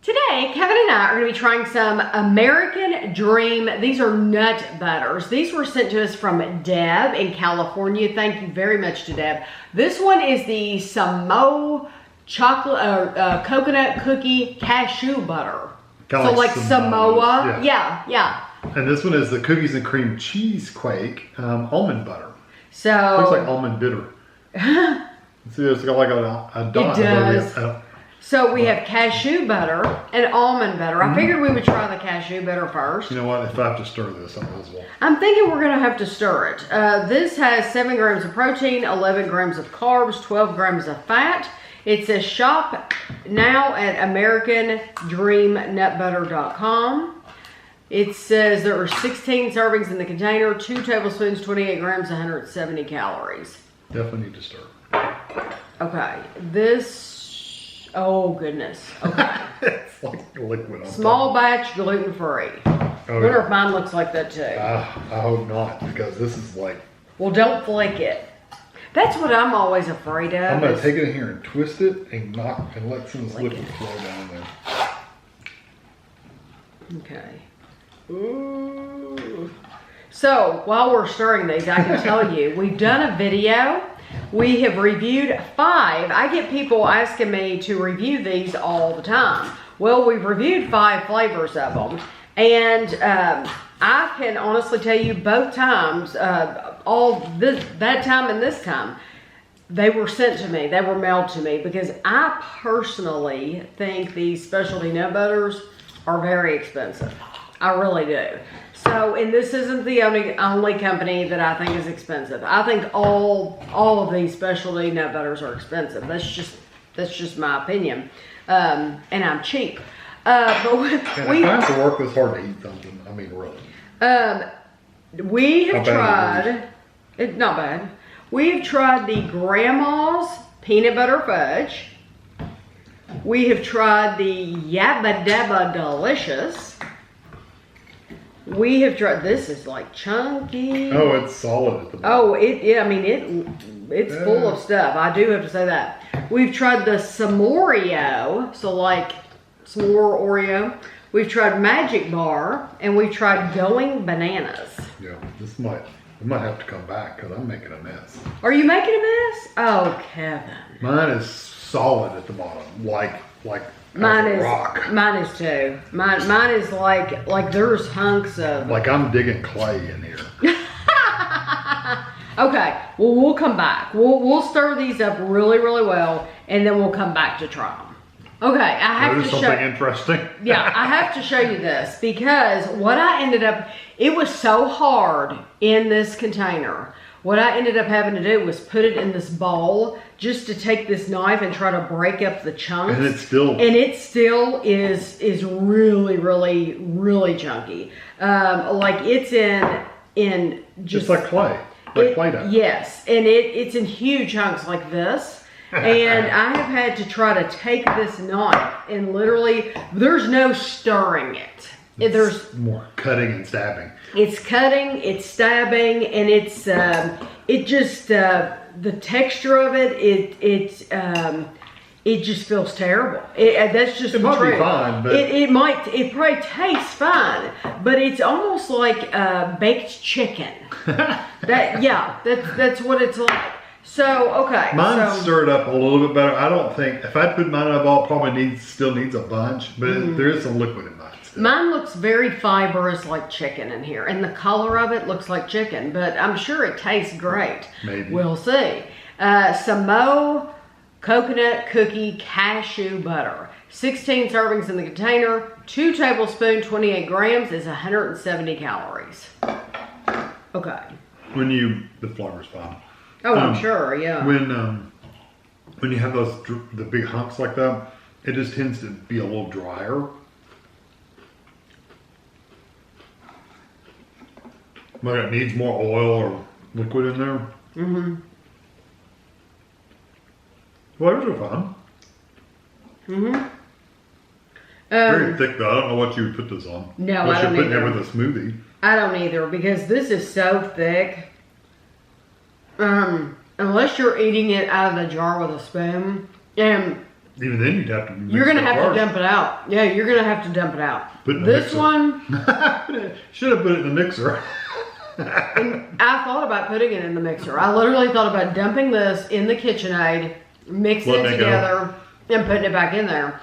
Today, Kevin and I are going to be trying some American Dream. These are nut butters. These were sent to us from Deb in California. Thank you very much to Deb. This one is the Samoa chocolate coconut cookie cashew butter. Kinda so like Samoa. Yeah. And this one is the cookies and cream cheesequake almond butter. So looks like almond bitter. See, it's got like a dot. It does. So we have cashew butter and almond butter. I figured we would try the cashew butter first. You know what? If I have to stir this, I might as well. I'm thinking we're going to have to stir it. This has 7 grams of protein, 11 grams of carbs, 12 grams of fat. It says shop now at AmericanDreamNutButter.com. It says there are 16 servings in the container, 2 tablespoons, 28 grams, 170 calories. Definitely need to stir. Okay, this... Oh, goodness. Okay. It's like liquid. Small batch, gluten-free. I wonder if mine looks like that too. I hope not, because this is like... Well, don't flick it. That's what I'm always afraid of. I'm going to take it in here and twist it and let some of this liquid flow down there. Okay. Ooh. So, while we're stirring these, I can tell you, we've done a video. We have reviewed 5. I get people asking me to review these all the time. Well, we've reviewed 5 flavors of them. And I can honestly tell you both times, that time and this time, they were sent to me. They were mailed to me because I personally think these specialty nut butters are very expensive. I really do. So, and this isn't the only company that I think is expensive. I think all of these specialty nut butters are expensive. That's just my opinion. And I'm cheap. But we have to work this hard to eat something. I mean, really. We have tried. It's not bad. We have tried the Grandma's peanut butter fudge. We have tried the Yabba Dabba Delicious. We have tried, this is like chunky. Oh, it's solid at the bottom. Oh, it's full of stuff. I do have to say that. We've tried the S'moreo, so like s'more Oreo. We've tried Magic Bar, and we've tried Going Bananas. Yeah, we might have to come back because I'm making a mess. Are you making a mess? Oh, Kevin. Mine is solid at the bottom, like mine is rock. Mine is too. Mine is like there's hunks of. Like I'm digging clay in here. Okay, well we'll come back. We'll stir these up really well, and then we'll come back to try them. Okay, I have to show something interesting. Yeah, I have to show you this because what I ended up, it was so hard in this container. What I ended up having to do was put it in this bowl just to take this knife and try to break up the chunks. And it still is really chunky. Like it's in just like clay. Like clay dough. Yes, and it's in huge chunks like this. And I have had to try to take this knife and literally, there's no stirring it. There's more cutting and stabbing. It's cutting, it's stabbing, and it's the texture of it just feels terrible. That's just it might be fine, but it probably tastes fine, but it's almost like baked chicken. That's what it's like. So okay, mine stirred up a little bit better. I don't think if I put mine in a bowl, it probably still needs a bunch, but there is some liquid in mine. Still. Mine looks very fibrous like chicken in here, and the color of it looks like chicken, but I'm sure it tastes great. Maybe. We'll see. Samoa coconut cookie cashew butter. 16 servings in the container. 2 tablespoons, 28 grams is 170 calories. Okay. The flavor's fine. Oh, I'm sure, yeah. When you have the big hunks like that, it just tends to be a little drier. Like it needs more oil or liquid in there. Mm-hmm. Flavors are fun. Mm-hmm. Very thick though. I don't know what you would put this on. No, unless I don't you're putting either. it with a smoothie. I don't either because this is so thick. Unless you're eating it out of the jar with a spoon, and Even then, you'd have to. You're gonna have to dump it out. Yeah, you're gonna have to dump it out. Put it in this mixer. one. Should have put it in the mixer. And I thought about putting it in the mixer. I literally thought about dumping this in the KitchenAid, mixing it together, and putting it back in there.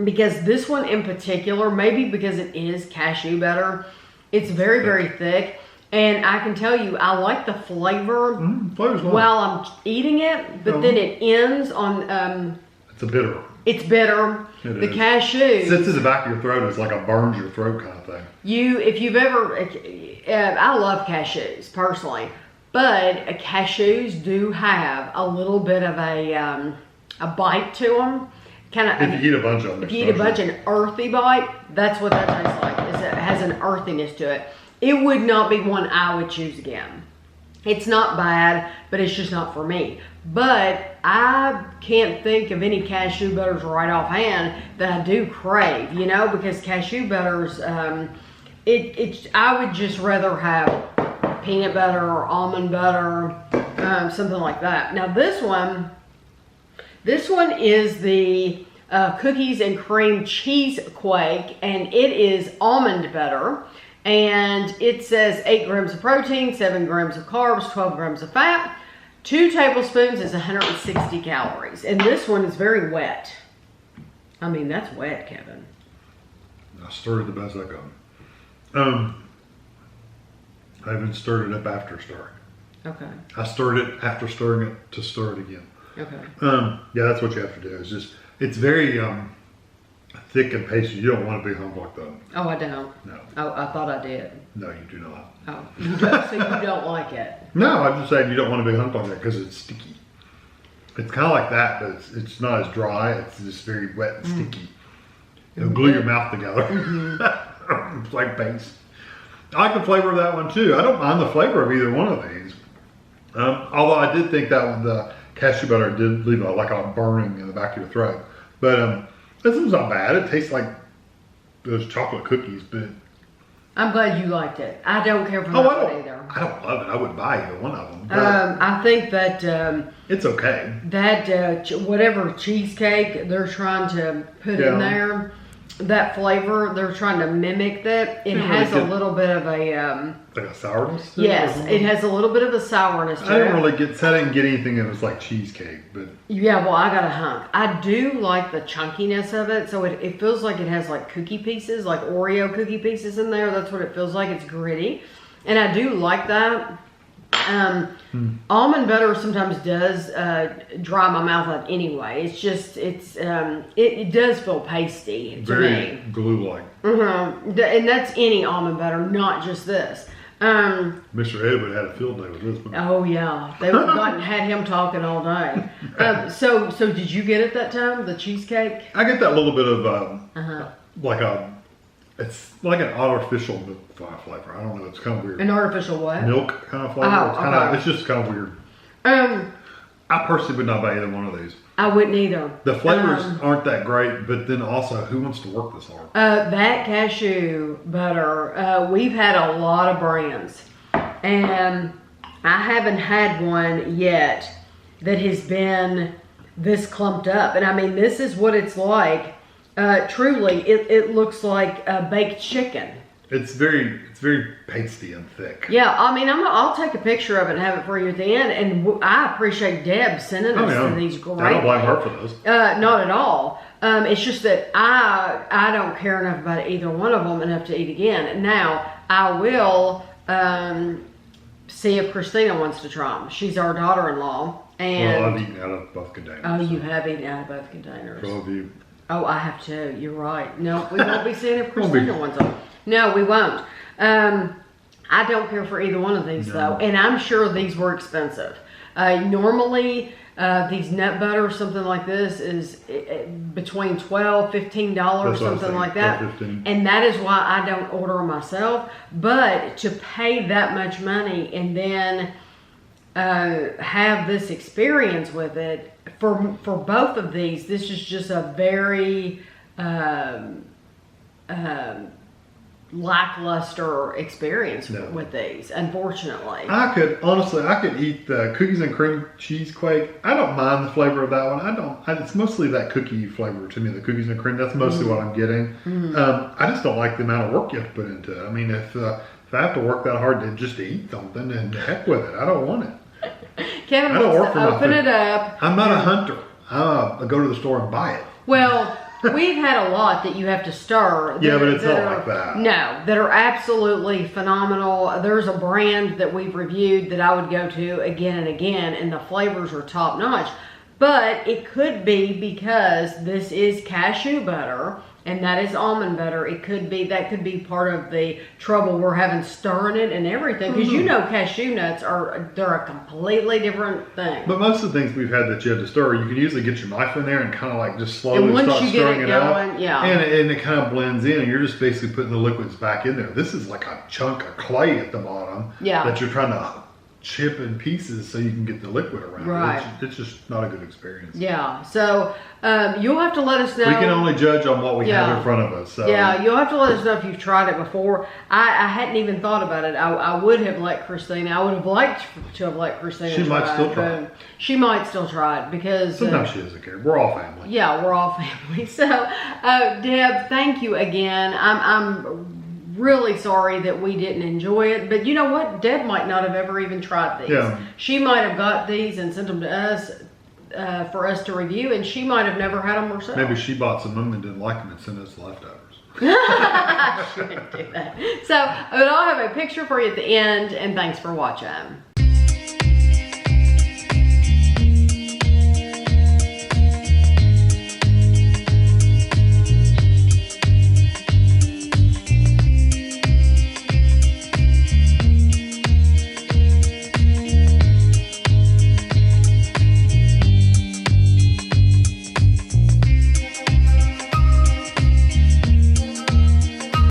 Because this one in particular, maybe because it is cashew butter, it's very, very thick. And I can tell you, I like the flavor while I'm eating it, but then it ends on... it's a bitter. It's bitter. The cashew sits in the back of your throat. It's like a burns your throat kind of thing. If you've ever... I love cashews, personally. But cashews do have a little bit of a bite to them. If you eat a bunch of them. If you eat a bunch, an earthy bite, that's what that tastes like. It has an earthiness to it. It would not be one I would choose again. It's not bad, but it's just not for me. But I can't think of any cashew butters right offhand that I do crave, you know, because cashew butters, I would just rather have peanut butter or almond butter, something like that. Now this one is the cookies and cream Cheesequake, and it is almond butter. And it says 8 grams of protein, 7 grams of carbs, 12 grams of fat. 2 tablespoons is 160 calories. And this one is very wet. I mean, that's wet, Kevin. I stirred it the best I could. I even stirred it up after stirring. Okay. I stirred it after stirring it to stir it again. Okay. Yeah, that's what you have to do. It's very thick and pasty. You don't want to be hung like that. Oh, I don't. No. Oh, I thought I did. No, you do not. Oh, you don't, so you don't like it? No, I'm just saying you don't want to be hung like that because it's sticky. It's kind of like that, but it's not as dry. It's just very wet and sticky. It'll glue your mouth together. It's like paste. I like the flavor of that one too. I don't mind the flavor of either one of these. Although I did think that one, the cashew butter, did leave a burning in the back of your throat. But this one's not bad. It tastes like those chocolate cookies, but... I'm glad you liked it. I don't care for that one either. I don't love it. I wouldn't buy either one of them. I think that... it's okay. That whatever cheesecake they're trying to put in there, that flavor, they're trying to mimic that. It has a little bit of a... like a sourness? Yes, it has a little bit of a sourness to it. I didn't get anything that was like cheesecake, but... Yeah, well, I got a hunk. I do like the chunkiness of it, so it feels like it has like cookie pieces, like Oreo cookie pieces in there. That's what it feels like. It's gritty. And I do like that. Almond butter sometimes does dry my mouth up anyway. It's just, it does feel pasty to me. Very glue-like. And that's any almond butter, not just this. Mr. Edward had a field day with this one. Oh yeah, they had him talking all day. So did you get it that time, the cheesecake? I get that little bit of it's like an artificial milk flavor. I don't know. It's kind of weird. An artificial what? Milk kind of flavor. It's just kind of weird. I personally would not buy either one of these. I wouldn't either. The flavors aren't that great, but then also, who wants to work this hard? That cashew butter, we've had a lot of brands, and I haven't had one yet that has been this clumped up. And I mean, this is what it's like. Truly, it looks like baked chicken. It's very pasty and thick. Yeah, I mean, I'll take a picture of it and have it for you at the end. And I appreciate Deb sending us these great. I don't blame her for those. Not at all. It's just that I don't care enough about either one of them enough to eat again. Now, I will see if Christina wants to try them. She's our daughter-in-law. And Well, I've eaten out of both containers. Oh, you have eaten out of both containers. So have you. Oh, I have too. You're right. No, we won't be seeing if Christina wants them. No, we won't. I don't care for either one of these though, and I'm sure these were expensive. Normally, these nut butter or something like this is between $12, $15, something like that. And that is why I don't order them myself. But to pay that much money and then have this experience with it, for both of these, this is just a very lackluster experience with these, unfortunately. I could eat the cookies and cream cheesequake. I don't mind the flavor of that one. It's mostly that cookie flavor to me, the cookies and cream. That's mostly what I'm getting. I just don't like the amount of work you have to put into it. I mean, if I have to work that hard to just eat something, then the heck with it. I don't want it. Kevin wants to open it up. I'm not a hunter. I go to the store and buy it. Well, we've had a lot that you have to stir. Yeah, but it's not like that. No, that are absolutely phenomenal. There's a brand that we've reviewed that I would go to again and again, and the flavors are top notch. But it could be because this is cashew butter and that is almond butter. That could be part of the trouble we're having stirring it and everything. Because you know cashew nuts they're a completely different thing. But most of the things we've had that you have to stir, you can usually get your knife in there and kind of like just slowly start stirring it up. Yeah. And it kind of blends in, and you're just basically putting the liquids back in there. This is like a chunk of clay at the bottom that you're trying to chip in pieces so you can get the liquid around. Right. It's just not a good experience. Yeah. So you'll have to let us know. We can only judge on what we have in front of us. So. Yeah, you'll have to let us know if you've tried it before. I hadn't even thought about it. I would have let Christina. I would have liked to have let Christina She might still try it. She might still try it because... Sometimes she doesn't care. We're all family. Yeah, we're all family. So, Deb, thank you again. I'm really sorry that we didn't enjoy it, but you know what? Deb might not have ever even tried these. Yeah. She might have got these and sent them to us for us to review, and she might have never had them herself. Maybe she bought some of them and didn't like them and sent us leftovers. She didn't do that. So, but I'll have a picture for you at the end, and thanks for watching.